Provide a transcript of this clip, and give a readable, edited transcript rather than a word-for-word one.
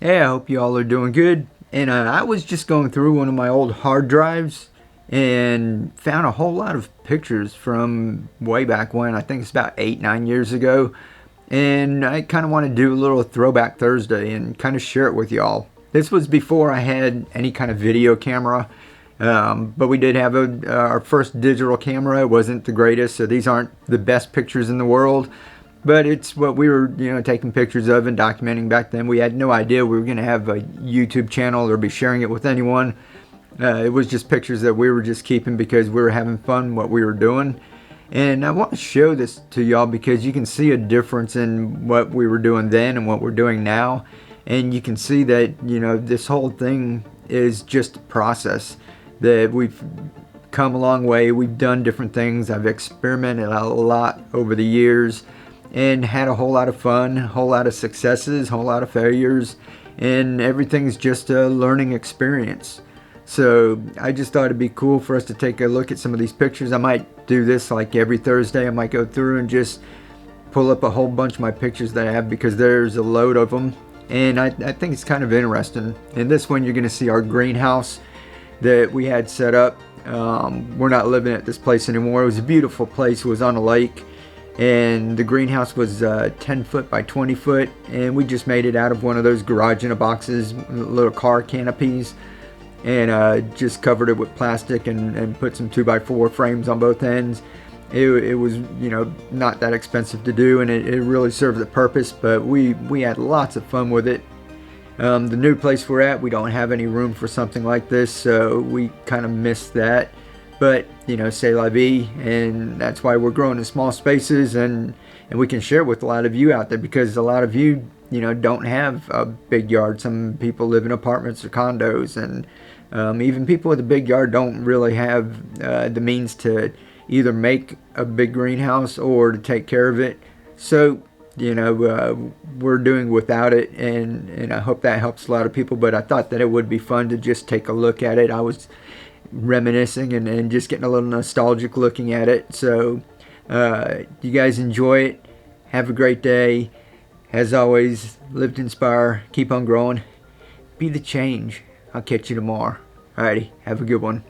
Hey, I hope you all are doing good. And I was just going through one of my old hard drives and found a whole lot of pictures from way back when. I think it's about 8, 9 years ago. And I kind of want to do a little throwback Thursday and kind of share it with y'all. This was before I had any kind of video camera. But we did have our first digital camera. It wasn't the greatest, so these aren't the best pictures in the world. But it's what we were, taking pictures of and documenting back then. We had no idea we were going to have a YouTube channel or be sharing it with anyone. It was just pictures that we were just keeping because we were having fun what we were doing. And I want to show this to y'all because you can see a difference in what we were doing then and what we're doing now. And you can see that, this whole thing is just a process. That we've come a long way. We've done different things. I've experimented a lot over the years and had a whole lot of fun, a whole lot of successes, a whole lot of failures, and everything's just a learning experience. So I just thought it'd be cool for us to take a look at some of these pictures. I might do this like every Thursday. I might go through and just pull up a whole bunch of my pictures that I have because there's a load of them. And I think it's kind of interesting. In this one, you're going to see our greenhouse that we had set up. We're not living at this place anymore. It was a beautiful place. It was on a lake. And the greenhouse was 10 foot by 20 foot. And we just made it out of one of those garage in a boxes, little car canopies. And just covered it with plastic and put some 2x4 frames on both ends. It was, not that expensive to do, and it really served the purpose, but we had lots of fun with it. The new place we're at, we don't have any room for something like this, so we kind of missed that. But, c'est la vie, and that's why we're growing in small spaces, and we can share with a lot of you out there, because a lot of you, don't have a big yard. Some people live in apartments or condos, and even people with a big yard don't really have the means to either make a big greenhouse or to take care of it. So, we're doing without it, and I hope that helps a lot of people. But I thought that it would be fun to just take a look at it. I was reminiscing and just getting a little nostalgic looking at it. So, you guys enjoy it. Have a great day. As always, live to inspire. Keep on growing. Be the change. I'll catch you tomorrow. Alrighty, have a good one.